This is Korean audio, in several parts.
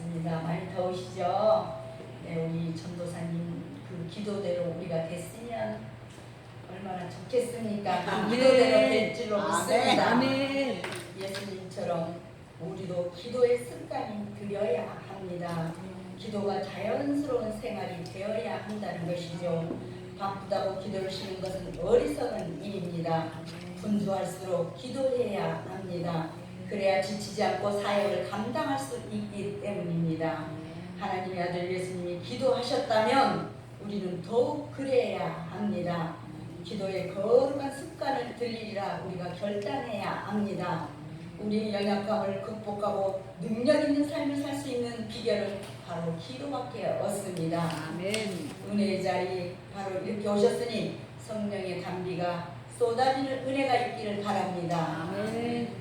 반갑습니다. 많이 더우시죠? 네, 우리 전도사님 그 기도대로 우리가 됐으면 얼마나 좋겠습니까? 그 기도대로 될 줄로 믿습니다. 아멘. 예수님처럼 우리도 기도의 습관이 들여야 합니다. 기도가 자연스러운 생활이 되어야 한다는 것이죠. 바쁘다고 기도를 쉬는 것은 어리석은 일입니다. 분주할수록 기도해야 합니다. 그래야 지치지 않고 사역을 감당할 수 있기 때문입니다. 하나님의 아들 예수님이 기도하셨다면 우리는 더욱 그래야 합니다. 기도의 거룩한 습관을 들이리라 우리가 결단해야 합니다. 우리의 연약감을 극복하고 능력 있는 삶을 살 수 있는 비결은 바로 기도밖에 없습니다. 아멘. 은혜의 자리 바로 이렇게 오셨으니 성령의 담비가 쏟아지는 은혜가 있기를 바랍니다. 아멘.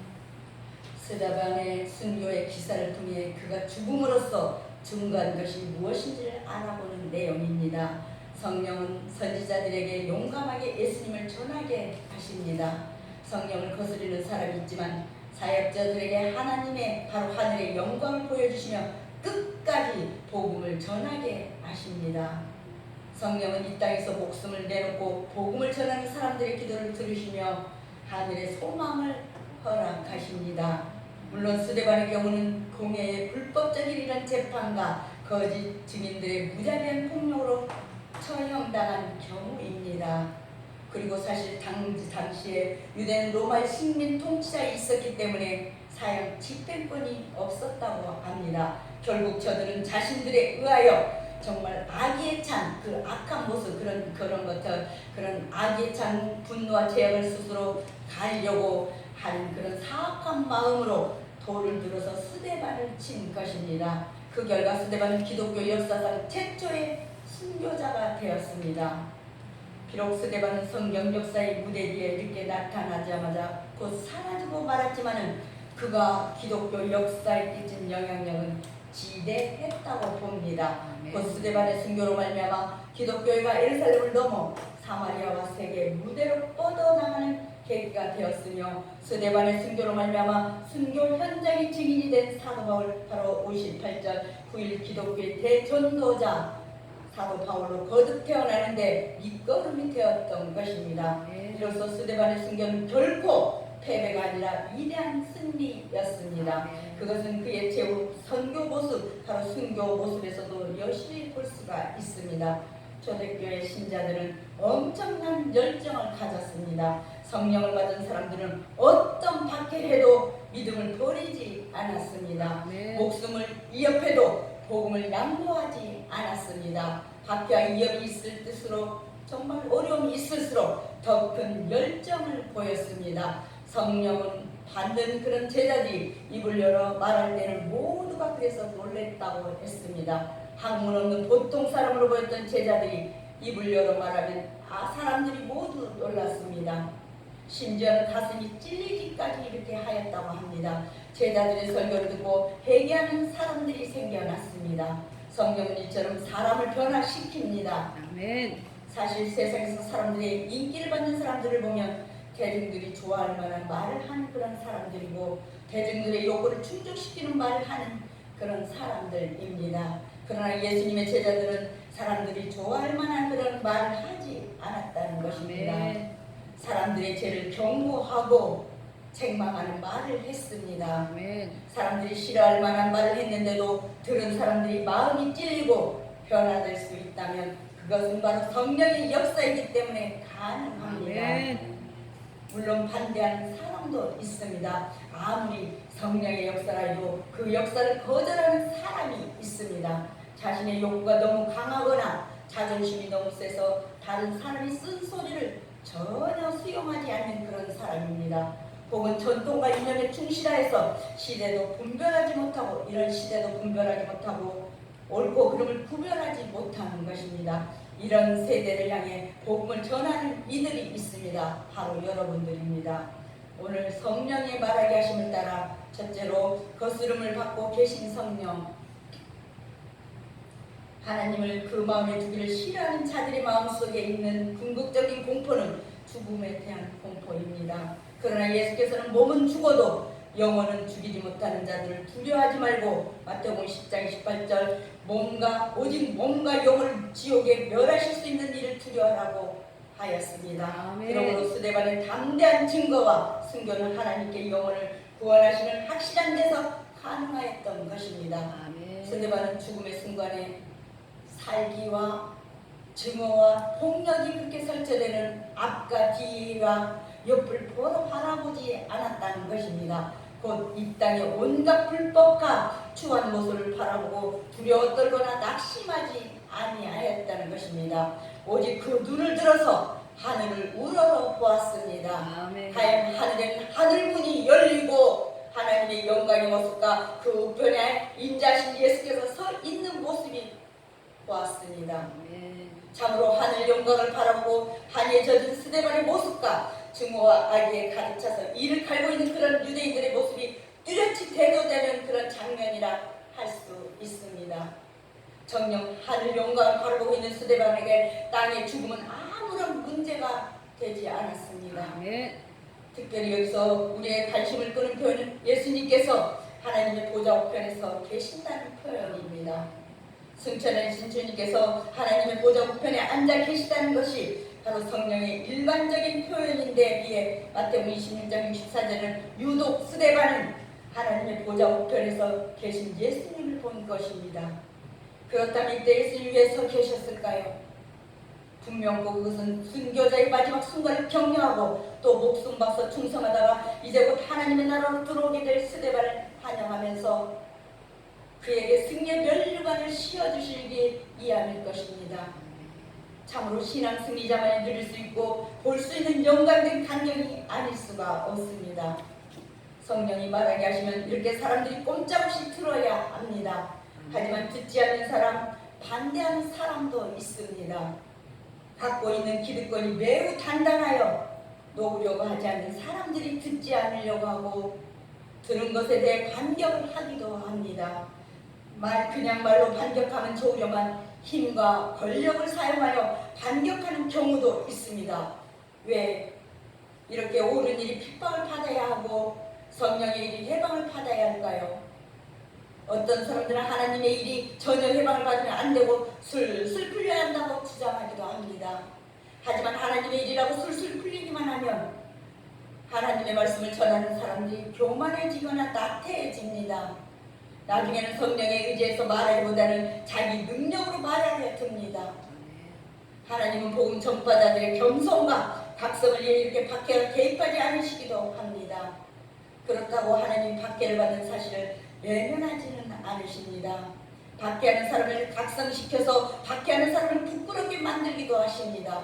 스데반의 순교의 기사를 통해 그가 죽음으로써 증거한 것이 무엇인지를 알아보는 내용입니다. 성령은 선지자들에게 용감하게 예수님을 전하게 하십니다. 성령을 거스르는 사람이 있지만 사역자들에게 하나님의 바로 하늘의 영광을 보여주시며 끝까지 복음을 전하게 하십니다. 성령은 이 땅에서 목숨을 내놓고 복음을 전하는 사람들의 기도를 들으시며 하늘의 소망을 허락하십니다. 물론 스데반의 경우는 공회의 불법적인 이런 재판과 거짓 증인들의 무자비한 폭력으로 처형당한 경우입니다. 그리고 사실 당시에 유대는 로마의 식민 통치자에 있었기 때문에 사형 집행권이 없었다고 합니다. 결국 저들은 자신들에 의하여 정말 악의에 찬 그 악한 모습 그런 악의에 찬 분노와 죄악을 스스로 가리려고 하는 그런 사악한 마음으로 돌을 들어서 스데반을 친 것입니다. 그 결과 스데반은 기독교 역사상 최초의 순교자가 되었습니다. 비록 스데반은 성경 역사의 무대 뒤에 이렇게 나타나자마자 곧 사라지고 말았지만은 그가 기독교 역사에 끼친 영향력은 지대했다고 봅니다. 곧 스데반의 순교로 말미암아 기독교회가 예루살렘을 넘어 사마리아와 세계 무대로 뻗어나가는 계기가 되었으며 스데반의 순교로 말미암아 순교 현장의 증인이 된 사도 바울 바로 58절 9일 기독교의 대전도자 사도 바울로 거듭 태어나는데 밑거름이 되었던 것입니다. 이로써 스데반의 순교는 결코 패배가 아니라 위대한 승리였습니다. 그것은 그의 최후 선교 모습, 바로 순교 모습에서도 여실히 볼 수가 있습니다. 초대교회 신자들은 엄청난 열정을 가졌습니다. 성령을 받은 사람들은 어떤 박해를 믿음을 버리지 않았습니다. 목숨을 위협해도 복음을 양보하지 않았습니다. 박해와 위협이 있을 뜻으로 정말 어려움이 있을수록 더 큰 열정을 보였습니다. 성령은 받는 그런 제자들이 입을 열어 말할 때는 모두가 그래서 놀랬다고 했습니다. 학문 없는 보통 사람으로 보였던 제자들이 입을 열어 말하면 사람들이 모두 놀랐습니다. 심지어는 가슴이 찔리기까지 이렇게 하였다고 합니다. 제자들의 설교를 듣고 회개하는 사람들이 생겨났습니다. 성령은 이처럼 사람을 변화시킵니다. 아멘. 사실 세상에서 사람들의 인기를 받는 사람들을 보면 대중들이 좋아할 만한 말을 하는 그런 사람들이고 대중들의 욕구를 충족시키는 말을 하는 그런 사람들입니다. 그러나 예수님의 제자들은 사람들이 좋아할 만한 그런 말을 하지 않았다는 것입니다. 사람들의 죄를 경고하고 책망하는 말을 했습니다. 사람들이 싫어할 만한 말을 했는데도 들은 사람들이 마음이 찔리고 변화될 수 있다면 그것은 바로 성령의 역사이기 때문에 가능합니다. 물론 반대하는 사람도 있습니다. 아무리 성령의 역사라 해도 그 역사를 거절하는 사람이 있습니다. 자신의 욕구가 너무 강하거나 자존심이 너무 세서 다른 사람이 쓴 소리를 전혀 수용하지 않는 그런 사람입니다. 혹은 전통과 이념에 충실하여서 시대도 분별하지 못하고 이런 시대도 분별하지 못하고 옳고 그름을 구별하지 못하는 것입니다. 이런 세대를 향해 복음을 전하는 이들이 있습니다. 바로 여러분들입니다. 오늘 성령의 말하게 하심을 따라 첫째로 거스름을 받고 계신 성령, 하나님을 그 마음에 두기를 싫어하는 자들의 마음속에 있는 궁극적인 공포는 죽음에 대한 공포입니다. 그러나 예수께서는 몸은 죽어도 영혼은 죽이지 못하는 자들을 두려워하지 말고 마태복음 10장 28절 오직 몸과 영혼을 지옥에 멸하실 수 있는 일을 두려워하라고 하였습니다. 그러므로 스데반의 담대한 증거와 순교는 하나님께 영혼을 구원하시는 확실한 데서 가능하였던 것입니다. 스데반은 죽음의 순간에 살기와 증오와 폭력이 그렇게 설치되는 앞과 뒤와 옆을 보러 바라보지 않았다는 것입니다. 곧 이 땅의 온갖 불법과 추한 모습을 바라보고 두려워 떨거나 낙심하지 아니하였다는 것입니다. 오직 그 눈을 들어서 하늘을 우러러 보았습니다. 하얀 하늘에는 하늘문이 열리고 하나님의 영광의 모습과 그 우편에 인자신 예수께서 서 있는 모습이 보았습니다. 참으로 하늘 영광을 바라보고 한이에 젖은 스데반의 모습과 증오와 악에 가득차서 이를 갈고 있는 그런 유대인들의 모습이 뚜렷이 대조되는 그런 장면이라 할 수 있습니다. 정녕 하늘 영광을 바라보고 있는 스데반에게 땅의 죽음은 아무런 문제가 되지 않았습니다. 특별히 여기서 우리의 관심을 끄는 표현은 예수님께서 하나님의 보좌 우편에서 계신다는 표현입니다. 승천하신 주님께서 하나님의 보좌 우편에 앉아 계시다는 것이 바로 성령의 일반적인 표현인데 비해 마태복음 26장 64절은 유독 스데반은 하나님의 보좌 우편에서 계신 예수님을 본 것입니다. 그렇다면 이때 예수님 왜 서 계셨을까요? 분명고 그것은 순교자의 마지막 순간을 격려하고 또 목숨 바쳐 충성하다가 이제 곧 하나님의 나라로 들어오게 될 스데반을 환영하면서 그에게 승리의 면류관을 씌워주시기 위함일 것입니다. 참으로 신앙 승리자만이 누릴 수 있고 볼 수 있는 영광된 광경이 아닐 수가 없습니다. 성령이 말하게 하시면 이렇게 사람들이 꼼짝없이 들어야 합니다. 하지만 듣지 않는 사람, 반대하는 사람도 있습니다. 갖고 있는 기득권이 매우 단단하여 놓으려고 하지 않는 사람들이 듣지 않으려고 하고 들은 것에 대해 반격을 하기도 합니다. 그냥 말로 반격하면 좋으려만 힘과 권력을 사용하여 반격하는 경우도 있습니다. 왜 이렇게 옳은 일이 핍박을 받아야 하고 성령의 일이 해방을 받아야 할까요? 어떤 사람들은 하나님의 일이 전혀 해방을 받으면 안 되고 술술 풀려야 한다고 주장하기도 합니다. 하지만 하나님의 일이라고 술술 풀리기만 하면 하나님의 말씀을 전하는 사람들이 교만해지거나 나태해집니다. 나중에는 성령에 의지해서 말하기보다는 자기 능력으로 말하려 듭니다. 하나님은 복음 전파자들의 겸손과 각성을 위해 이렇게 박해를 개입하지 않으시기도 합니다. 그렇다고 하나님 박해를 받는 사실을 외면하지는 않으십니다. 박해하는 사람을 각성시켜서 박해하는 사람을 부끄럽게 만들기도 하십니다.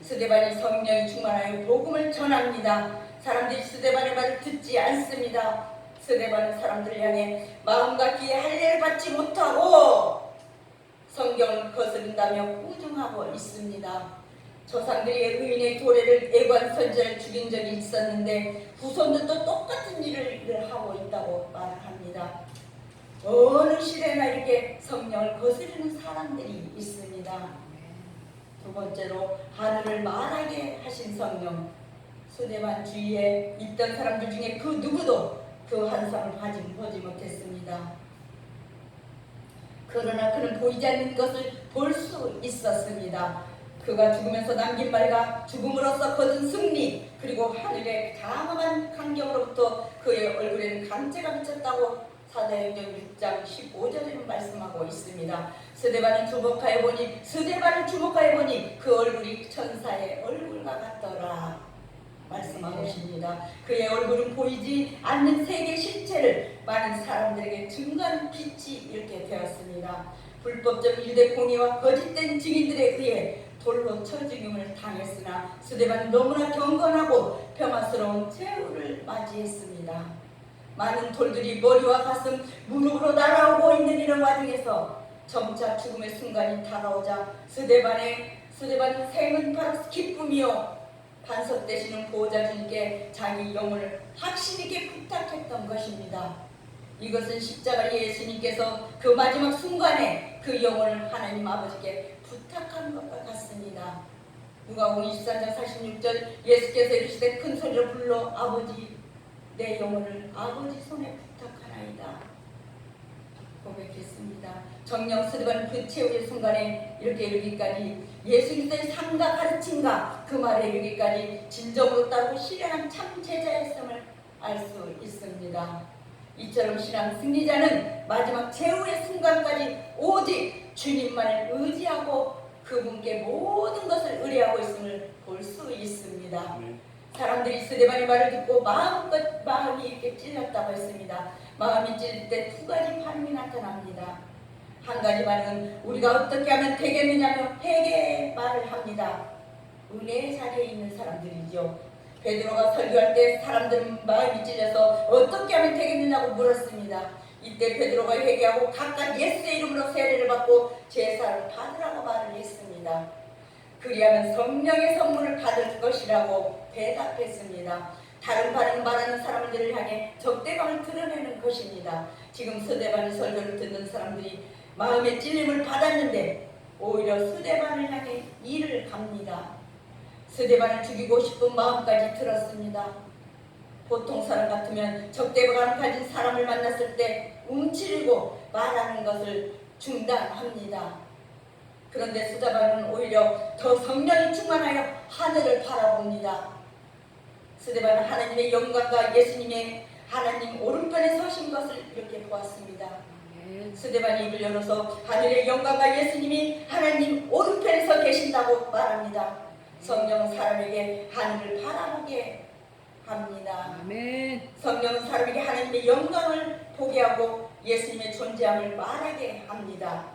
스데반이 성령이 충만하여 복음을 전합니다. 사람들이 스데반의 말을 듣지 않습니다. 스데반은 사람들을 향해 마음과 귀에 할례를 받지 못하고 성경을 거스른다며 꾸중하고 있습니다. 조상들이 의인의 도래를 애관 선지자를 죽인 적이 있었는데 후손들도 똑같은 일을 하고 있다고 말합니다. 어느 시대나 이렇게 성령을 거스르는 사람들이 있습니다. 두 번째로 하늘을 말하게 하신 성령. 스데반 주위에 있던 사람들 중에 그 누구도 그 환상을 보지 못했습니다. 그러나 그는 보이지 않는 것을 볼 수 있었습니다. 그가 죽으면서 남긴 말과 죽음으로써 거둔 승리, 그리고 하늘의 장엄한 광경으로부터 그의 얼굴에는 강제가 비쳤다고 사도행전 6장 15절에 말씀하고 있습니다. 스데반을 주목하여 보니 그 얼굴이 천사의 얼굴과 같더라 말씀하고 있습니다. 그의 얼굴은 보이지 않는 세계 실체를 많은 사람들에게 증거하는 빛이 이렇게 되었습니다. 불법적 유대 공의와 거짓된 증인들에 의해 돌로 쳐 죽임을 당했으나 스데반은 너무나 경건하고 평화스러운 최후를 맞이했습니다. 많은 돌들이 머리와 가슴, 무릎으로 날아오고 있는 이런 와중에서 점차 죽음의 순간이 다가오자 스데반은 생은 바로 기쁨이요 반석 되시는 보호자 주님께 자기 영혼을 확신 있게 부탁했던 것입니다. 이것은 십자가 예수님께서 그 마지막 순간에 그 영혼을 하나님 아버지께 부탁한 것과 같습니다. 누가복음 24장 46절 예수께서 이르시되 큰 소리로 불러 아버지 내 영혼을 아버지 손에 부탁하나이다 고백했습니다. 정령 스데반 그 최후의 순간에 이렇게 이르기까지 예수 그리스도의 삶과 가르침과 그 말에 이르기까지 진정으로 따르고 실현한 참 제자였음을 알 수 있습니다. 이처럼 신앙 승리자는 마지막 최후의 순간까지 오직 주님만을 의지하고 그분께 모든 것을 의뢰하고 있음을 볼 수 있습니다. 사람들이 스데반의 말을 듣고 마음이 이렇게 찔렸다고 했습니다. 마음이 찔릴 때 두 가지 반응이 나타납니다. 한 가지 반응은 우리가 어떻게 하면 되겠느냐며 회개의 말을 합니다. 은혜의 자리에 있는 사람들이죠. 베드로가 설교할 때 사람들은 마음이 찔려서 어떻게 하면 되겠느냐고 물었습니다. 이때 베드로가 회개하고 각각 예수의 이름으로 세례를 받고 제사를 받으라고 말을 했습니다. 그리하면 성령의 선물을 받을 것이라고 대답했습니다. 다른 반응 말하는 사람들을 향해 적대감을 드러내는 것입니다. 지금 스데반의 설교를 듣는 사람들이 마음의 찔림을 받았는데 오히려 스데반을 향해 이를 갑니다. 스데반을 죽이고 싶은 마음까지 들었습니다. 보통 사람 같으면 적대감을 가진 사람을 만났을 때 움츠리고 말하는 것을 중단합니다. 그런데 스데반은 오히려 더 성령이 충만하여 하늘을 바라봅니다. 스데반은 하나님의 영광과 예수님의 하나님 오른편에 서신 것을 이렇게 보았습니다. 스데반이 입을 열어서 하늘의 영광과 예수님이 하나님 오른편에 서 계신다고 말합니다. 성령은 사람에게 하늘을 바라보게 합니다. 아멘. 성령은 사람에게 하나님의 영광을 보게 하고 예수님의 존재함을 말하게 합니다.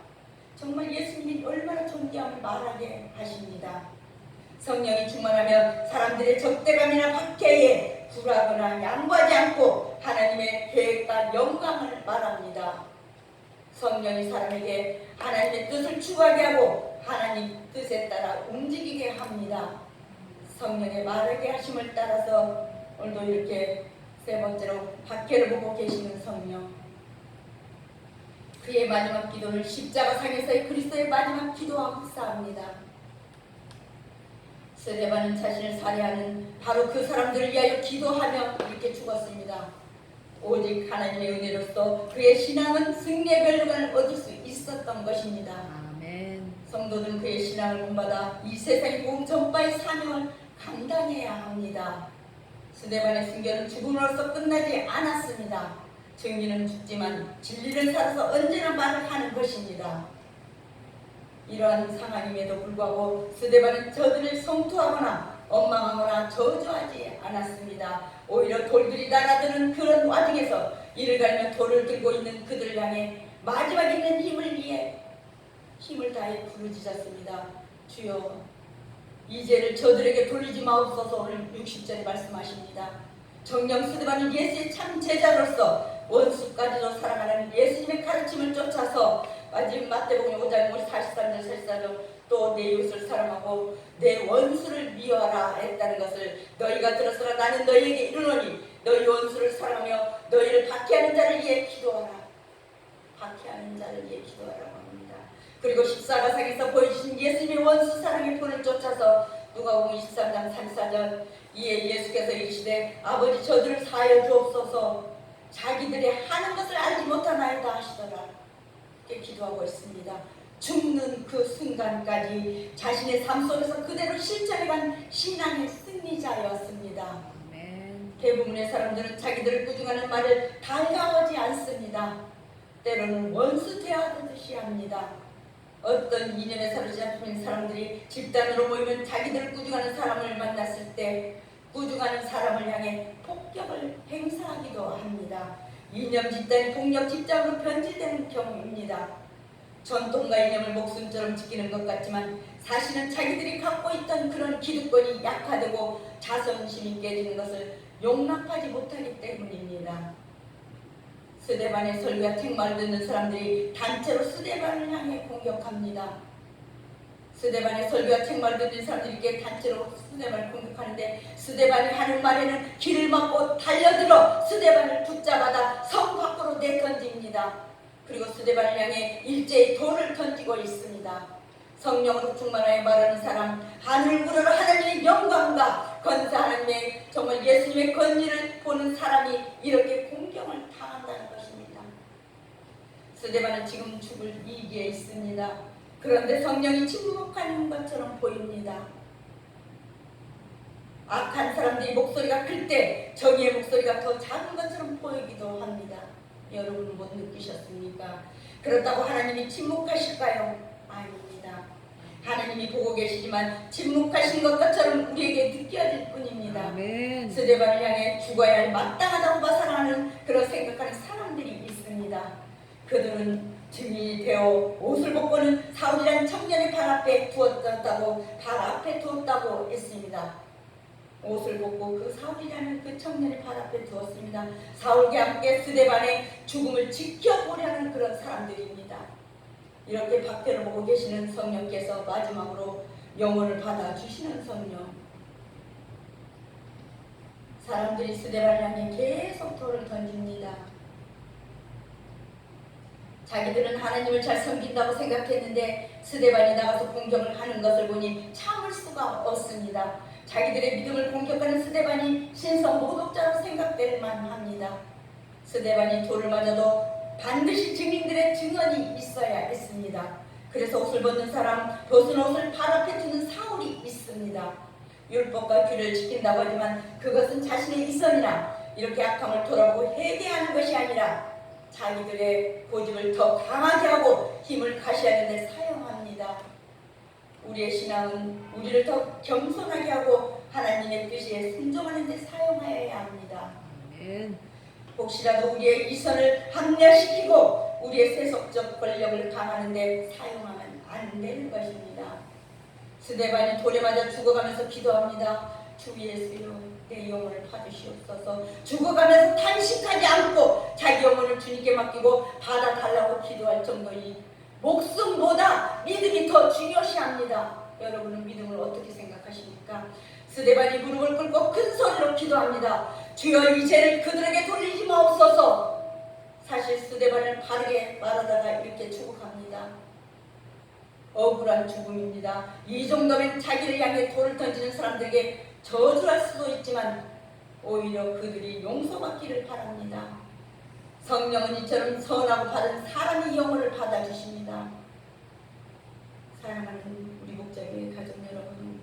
정말 예수님이 얼마나 존재함을 말하게 하십니다. 성령이 충만하면 사람들의 적대감이나 박해에 굴하거나 양보하지 않고 하나님의 계획과 영광을 말합니다. 성령이 사람에게 하나님의 뜻을 추구하게 하고 하나님 뜻에 따라 움직이게 합니다. 성령의 말하게 하심을 따라서 오늘도 이렇게 세 번째로 박해를 보고 계시는 성령, 그의 마지막 기도를 십자가상에서의 그리스도의 마지막 기도와 흡사합니다. 스데반은 자신을 살해하는 바로 그 사람들을 위하여 기도하며 이렇게 죽었습니다. 오직 하나님의 은혜로서 그의 신앙은 승리의 멸류관을 얻을 수 있었던 것입니다. 아멘. 성도들은 그의 신앙을 본받아 이 세상의 복음 전파의 사명을 감당해야 합니다. 스데반의 순교는 죽음으로써 끝나지 않았습니다. 정의는 죽지만 진리를 살아서 언제나 말을 하는 것입니다. 이러한 상황임에도 불구하고 스데반은 저들을 성토하거나 원망하거나 저주하지 않았습니다. 오히려 돌들이 날아드는 그런 와중에서 이를 갈며 돌을 들고 있는 그들을 향해 마지막 있는 힘을 위해 힘을 다해 부르짖었습니다. 주여, 이 죄를 저들에게 돌리지 마옵소서. 오늘 60절에 말씀하십니다. 정령 스데반은 예수의 참 제자로서 원수까지도 사랑하는 예수님의 가르침을 쫓아서 마지막 마태복음 5장 43절 44절 또 내 이웃을 사랑하고 내 원수를 미워하라 했다는 것을 너희가 들었으나 나는 너희에게 이르노니 너희 원수를 사랑하며 너희를 박해하는 자를 위해 기도하라. 박해하는 자를 위해 기도하라고 합니다. 그리고 십자가상에서 보여주신 예수님의 원수 사랑의 본을 쫓아서 누가복음 23장 34절 이에 예수께서 이르시되 아버지 저들을 사하여 주옵소서 자기들의 하는 것을 알지 못하나이다 하시더라. 이렇게 기도하고 있습니다. 죽는 그 순간까지 자신의 삶 속에서 그대로 실천해간 신앙의 승리자였습니다. 아멘. 대부분의 사람들은 자기들을 꾸중하는 말을 달가워하지 않습니다. 때로는 원수 대하듯이 합니다. 어떤 이념에 사로잡힌 사람들이 집단으로 모이면 자기들을 꾸중하는 사람을 만났을 때 꾸중하는 사람을 향해 폭격을 행사하기도 합니다. 이념 집단이 폭력 집단으로 변질되는 경우입니다. 전통과 이념을 목숨처럼 지키는 것 같지만 사실은 자기들이 갖고 있던 그런 기득권이 약화되고 자존심이 깨지는 것을 용납하지 못하기 때문입니다. 스데반의 설교와 책망을 듣는 사람들이 단체로 스데반을 향해 공격합니다. 스데반의 설교와 책망을 듣는 사람들이 이렇게 단체로 스데반을 공격하는데 스데반이 하는 말에는 길을 막고 달려들어 스데반을 붙잡아다 성 밖으로 내던집니다. 그리고 스데반을 향해 일제히 돌을 던지고 있습니다. 성령으로 충만하여 말하는 사람, 하늘을 우러러 하나님의 영광과 건사 하나님의 정말 예수님의 권위를 보는 사람이 이렇게 공경을 당한다는 것입니다. 스데반은 지금 죽을 위기에 있습니다. 그런데 성령이 침묵하는 것처럼 보입니다. 악한 사람들이 목소리가 클 때 정의의 목소리가 더 작은 것처럼 보이기도 합니다. 여러분 못 느끼셨습니까? 그렇다고 하나님이 침묵하실까요? 아닙니다. 하나님이 보고 계시지만 침묵하신 것처럼 우리에게 느껴질 뿐입니다. 아멘. 스데반을 향해 죽어야 할 마땅하다고 사랑하는 그런 생각하는 사람들이 있습니다. 그들은 증인이 되어 옷을 벗고는 사울이라는 청년의 발 앞에 두었다고 했습니다. 옷을 벗고 그 사울이라는 그 청년의 발 앞에 두었습니다. 사울과 함께 스데반의 죽음을 지켜보려는 그런 사람들입니다. 이렇게 박해를 보고 계시는 성령께서 마지막으로 영혼을 받아주시는 성령. 사람들이 스데반을 향해 계속 돌을 던집니다. 자기들은 하나님을 잘 섬긴다고 생각했는데 스데반이 나가서 공격을 하는 것을 보니 참을 수가 없습니다. 자기들의 믿음을 공격하는 스데반이 신성 모독자로 생각될 만합니다. 스데반이 돌을 맞아도 반드시 증인들의 증언이 있어야 했습니다. 그래서 옷을 벗는 사람, 벗은 옷을 발 앞에 두는 사울이 있습니다. 율법과 규례를 지킨다고 하지만 그것은 자신의 이성이나 이렇게 악함을 돌아보고 회개하는 것이 아니라 자기들의 고집을 더 강하게 하고 힘을 가시하는 데 사용합니다. 우리의 신앙은 우리를 더 겸손하게 하고 하나님의 뜻에 순종하는 데 사용하여야 합니다. 아멘. 혹시라도 우리의 이성을 합리화시키고 우리의 세속적 권력을 강화하는 데 사용하면 안 되는 것입니다. 스데반이 돌에 맞아 죽어가면서 기도합니다. 주 예수여, 내 영혼을 받으시옵소서. 죽어가면서 탄식하지 않고 자기 영혼을 주님께 맡기고 받아달라고 기도할 정도니 목숨보다 믿음이 더 중요시합니다. 여러분은 믿음을 어떻게 생각하십니까? 스데반이 무릎을 꿇고 큰 소리로 기도합니다. 주여, 이 죄를 그들에게 돌리지 마옵소서. 사실 스데반을 바르게 말하다가 이렇게 죽어갑니다. 억울한 죽음입니다. 이 정도면 자기를 향해 돌을 던지는 사람들에게 저주할 수도 있지만 오히려 그들이 용서받기를 바랍니다. 성령은 이처럼 선하고 바른 사람의 영혼을 받아주십니다. 사랑하는 우리 목자교회 가족 여러분,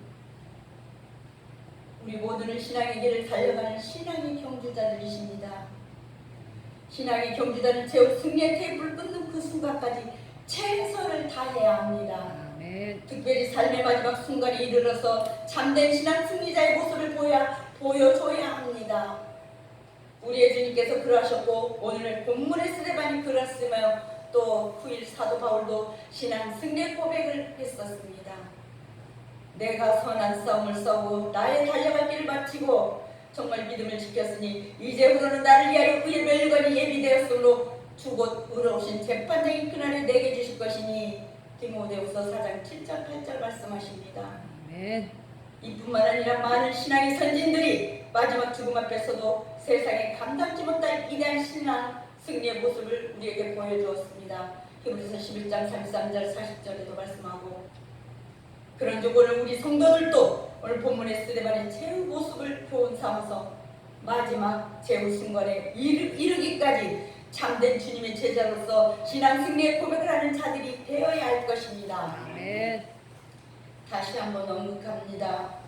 우리 모두는 신앙의 길을 달려가는 신앙의 경주자들이십니다. 신앙의 경주자는 제우 승리의 테이프를 끊는 그 순간까지 최선을 다해야 합니다. 아멘. 특별히 삶의 마지막 순간에 이르러서 참된 신앙 승리자의 모습을 보여줘야 합니다. 우리의 주님께서 그러하셨고 오늘 본문의 스데반이 그랬으며 또 후일 사도 바울도 신앙 승리의 고백을 했었습니다. 내가 선한 싸움을 싸우고 나의 달려갈 길을 마치고 정말 믿음을 지켰으니 이제부로는 나를 위하여 그의 멸류관이 예비되었으므로 주곧 의로우신 재판장이 그날에 내게 주실 것이니 디모데후서 4장 7절 8절 말씀하십니다. 아멘. 이뿐만 아니라 많은 신앙의 선진들이 마지막 죽음 앞에서도 세상에 감당지 못할 위대한 신앙 승리의 모습을 우리에게 보여주었습니다. 히브리서 11장 33절 40절에도 말씀하고, 그런즉 오늘 우리 성도들도 오늘 본문의 스데반의 제후 모습을 교훈 삼아서 마지막 제후 순간에 이르기까지 참된 주님의 제자로서 신앙 승리의 고백을 하는 자들이 되어야 할 것입니다. 아멘. 다시 한번 언급합니다.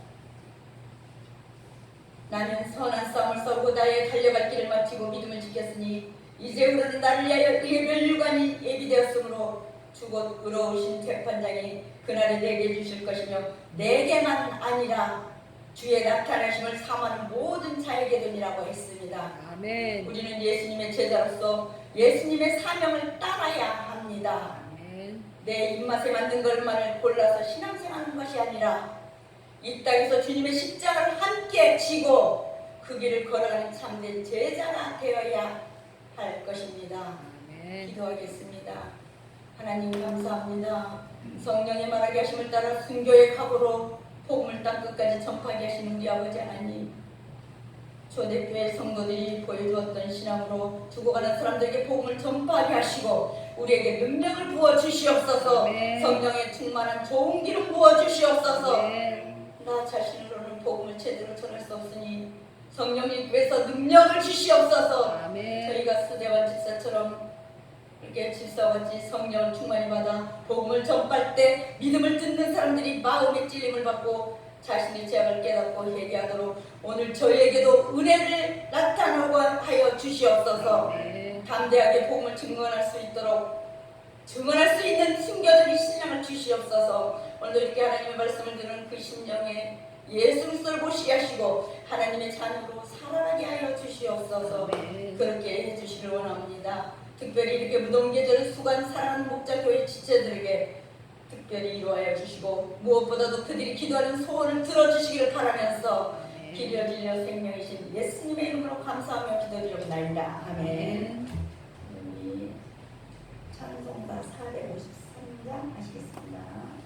나는 선한 싸움을 싸우고 나의 달려갈 길을 마치고 믿음을 지켰으니 이제부로는 나를 위하여 그의 멸류관이 예비되었으므로 주곧 의로우신 재판장이 그날에 내게 주실 것이며 내게만 아니라 주의 나타나심을 사모하는 모든 자에게 되니라고 했습니다. 아멘. 우리는 예수님의 제자로서 예수님의 사명을 따라야 합니다. 아멘. 내 입맛에 맞는 것만을 골라서 신앙생활하는 것이 아니라 이 땅에서 주님의 십자가를 함께 지고 그 길을 걸어가는 참된 제자가 되어야 할 것입니다. 아멘. 기도하겠습니다. 하나님 감사합니다. 성령의 말하게 하심을 따라 순교의 각오로 복음을 땅 끝까지 전파하게 하시는 우리 아버지 하나님, 초대교회 성도들이 보여주었던 신앙으로 죽어가는 사람들에게 복음을 전파하게 하시고 우리에게 능력을 부어주시옵소서. 아멘. 성령의 충만한 좋은 기름 부어주시옵소서. 아멘. 나 자신으로는 복음을 제대로 전할 수 없으니 성령님께서 능력을 주시옵소서. 아멘. 저희가 스데반 집사처럼 이렇게 집사와 성령을 충만히 받아 복음을 전할 때 믿음을 듣는 사람들이 마음의 찔림을 받고 자신의 죄악을 깨닫고 회개하도록 오늘 저희에게도 은혜를 나타나고 하여 주시옵소서. 아멘. 담대하게 복음을 증언할 수 있도록 증언할 수 있는 숨겨진 신앙을 주시옵소서. 오늘도 이렇게 하나님의 말씀을 듣는 그 심령에 예수 그리스도를 보시게 하시고 하나님의 자녀로 살아나게 하여 주시옵소서. 아멘. 그렇게 해주시길 원합니다. 특별히 이렇게 무덤계절 수관 사랑하는 목자교회 지체들에게 특별히 이루하여 주시고 무엇보다도 그들이 기도하는 소원을 들어주시기를 바라면서 길려 길려 생명이신 예수님의 이름으로 감사하며 기도드리옵나이다. 아멘. 우리 찬송가 453장 하시겠습니다.